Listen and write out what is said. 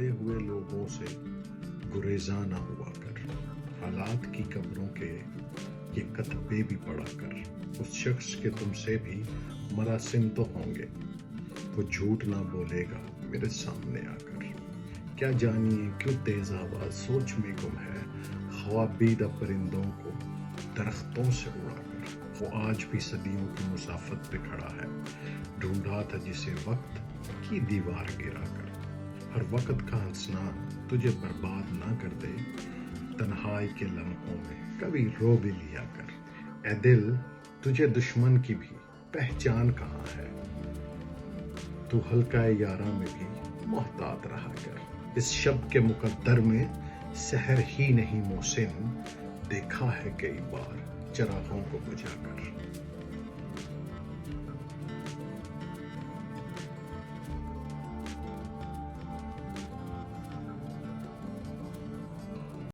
مردے ہوئے لوگوں سے گریزاں نہ ہوا کر، حالات کی قبروں کے یہ کتبے بھی پڑھا کر، اس شخص کے تم سے بھی مراسم تو ہوں گے، وہ جھوٹ نہ بولے گا میرے سامنے آ کر، کیا جانیے کیوں تیز آواز سوچ میں گم ہے، خوابیدہ پرندوں کو درختوں سے اڑا کر، وہ آج بھی صدیوں کی مسافت پہ کھڑا ہے، ڈھونڈا تھا جسے وقت کی دیوار گرا کر، ہر وقت کا ہنسنا تجھے برباد نہ کر دے، تنہائی کے لمحوں میں کبھی رو بھی لیا کر، اے دل تجھے دشمن کی بھی پہچان کہاں ہے، تو حلقہ یاراں میں بھی محتاط رہا کر، اس شب کے مقدر میں سحر ہی نہیں محسن، دیکھا ہے کئی بار چراغوں کو بجھا کر۔